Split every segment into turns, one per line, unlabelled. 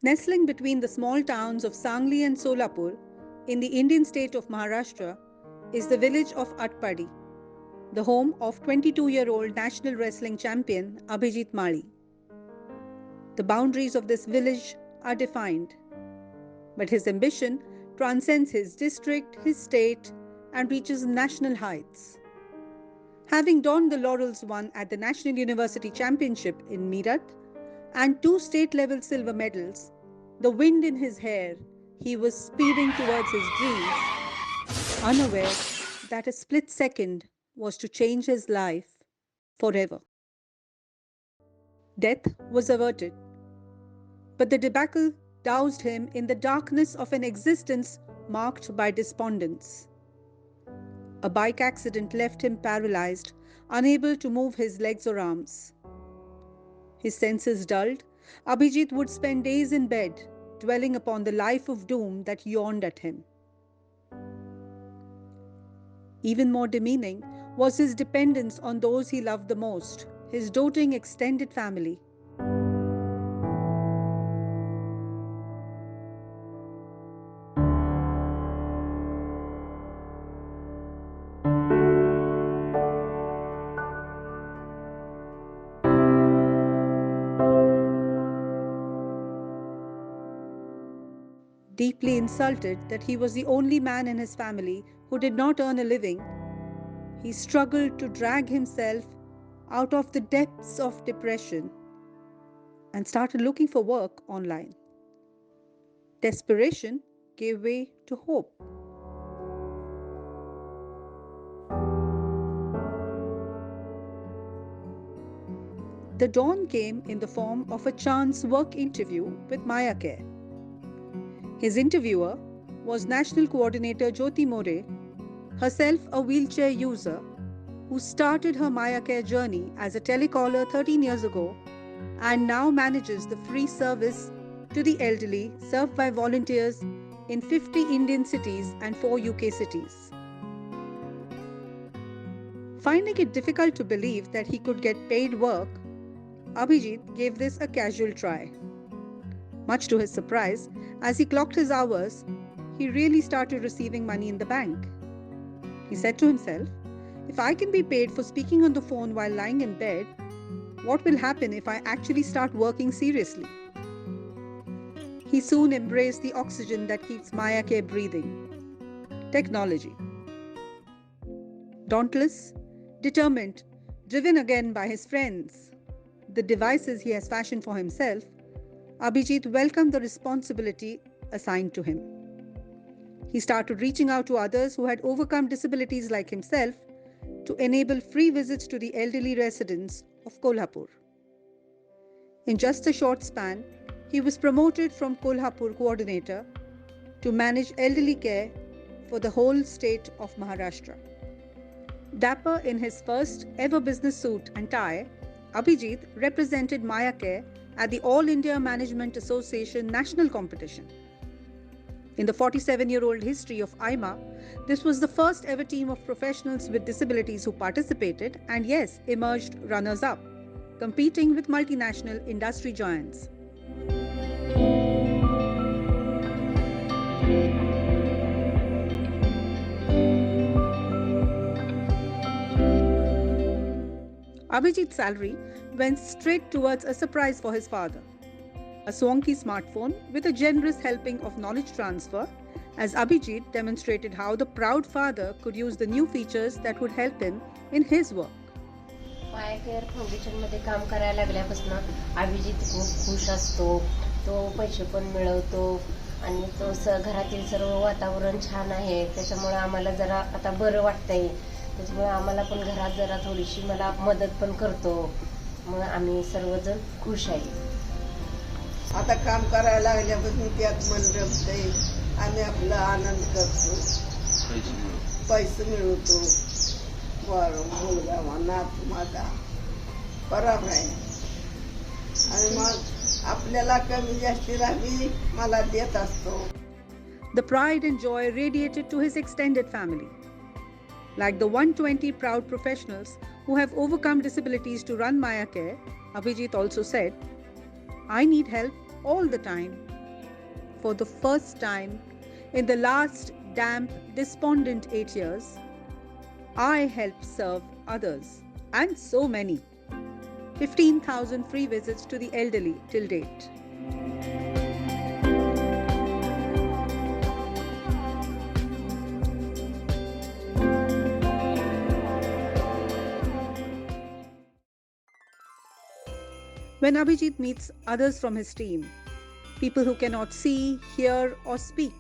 Nestling between the small towns of Sangli and Solapur in the Indian state of Maharashtra is the village of Atpadi, the home of 22-year-old national wrestling champion Abhijit Mali. The boundaries of this village are defined, but his ambition transcends his district, his state, and reaches national heights. Having donned the laurels won at the National University Championship in Meerut and 2 state-level silver medals, the wind in his hair, he was speeding towards his dreams, unaware that a split second was to change his life forever. Death was averted, but the debacle doused him in the darkness of an existence marked by despondence. A bike accident left him paralyzed, unable to move his legs or arms. His senses dulled, Abhijit would spend days in bed, dwelling upon the life of doom that yawned at him. Even more demeaning was his dependence on those he loved the most, his doting extended family. Deeply insulted that he was the only man in his family who did not earn a living, he struggled to drag himself out of the depths of depression and started looking for work online. Desperation gave way to hope. The dawn came in the form of a chance work interview with Maya Care. His interviewer was National Coordinator Jyoti More, herself a wheelchair user, who started her Maya Care journey as a telecaller 13 years ago and now manages the free service to the elderly served by volunteers in 50 Indian cities and 4 UK cities. Finding it difficult to believe that he could get paid work, Abhijit gave this a casual try. Much to his surprise, as he clocked his hours, he really started receiving money in the bank. He said to himself, "If I can be paid for speaking on the phone while lying in bed, what will happen if I actually start working seriously?" He soon embraced the oxygen that keeps Maya Care breathing: technology. Dauntless, determined, driven again by his friends, the devices he has fashioned for himself, Abhijit welcomed the responsibility assigned to him. He started reaching out to others who had overcome disabilities like himself to enable free visits to the elderly residents of Kolhapur. In just a short span, he was promoted from Kolhapur coordinator to manage elderly care for the whole state of Maharashtra. Dapper in his first ever business suit and tie, Abhijit represented Maya Care at the All India Management Association national competition. In the 47-year-old history of AIMA, this was the first ever team of professionals with disabilities who participated and, yes, emerged runners-up, competing with multinational industry giants. Abhijit's salary went straight towards a surprise for his father: a swanky smartphone with a generous helping of knowledge transfer, as Abhijit demonstrated how the proud father could use the new features that would help him in his work.
Maya Care फाउंडेशनमध्ये काम करायला लागल्यापासून अभिजित खूप खुश असतो. तो पैसे पण मिळवतो आणि तो घरातील सर्व वातावरण छान आहे. त्याच्यामुळे आम्हाला जरा आता बरं वाटतंय. त्याच्यामुळे आम्हाला पण घरात जरा थोडीशी मला मदत पण करतो. मग आम्ही सर्वजण खुश आहे.
आता काम करायला लागल्यापासून त्यात मन रमतंय. आम्ही आपला आनंद करतो, पैसे मिळवतो. मुलगा नात माझा पराब आहे आणि मग आपल्याला कमी जास्ती राहिली मला देत असतो.
The pride and joy radiated to his extended family. Like the 120 proud professionals who have overcome disabilities to run Maya Care, Abhijit also said, "I need help all the time. for the first time in the last damp, despondent 8 years, I helped serve others, and so many. 15,000 free visits to the elderly till date. When Abhijit meets others from his team, people who cannot see, hear, or speak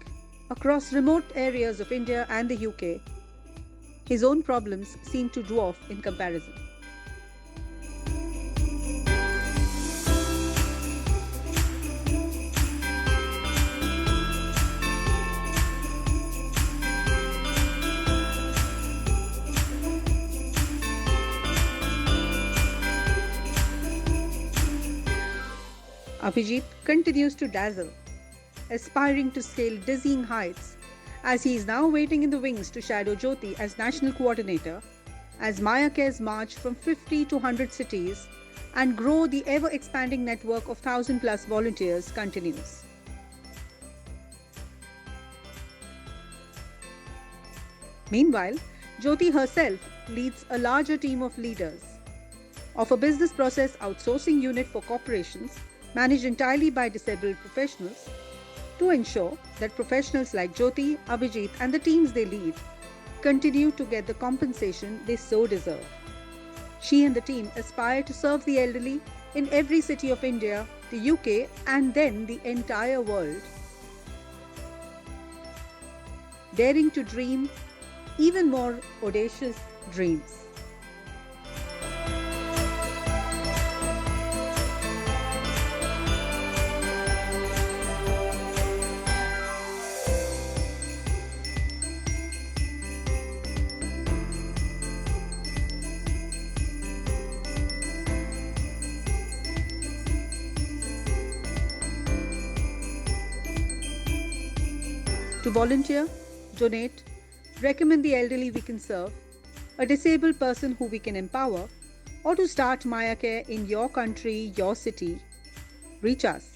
across remote areas of India and the UK, his own problems seem to dwarf in comparison. Abhijit continues to dazzle, aspiring to scale dizzying heights, as he is now waiting in the wings to shadow Jyoti as national coordinator, as Maya Cares march from 50 to 100 cities and grow the ever-expanding network of 1,000 plus volunteers continues. Meanwhile, Jyoti herself leads a larger team of leaders of a business process outsourcing unit for corporations managed entirely by disabled professionals to ensure that professionals like Jyoti, Abhijit and the teams they lead continue to get the compensation they so deserve. She and the team aspire to serve the elderly in every city of India, the UK and then the entire world, daring to dream even more audacious dreams. To volunteer, donate, recommend the elderly we can serve, a disabled person who we can empower, or to start Maya Care in your country, your city, reach us.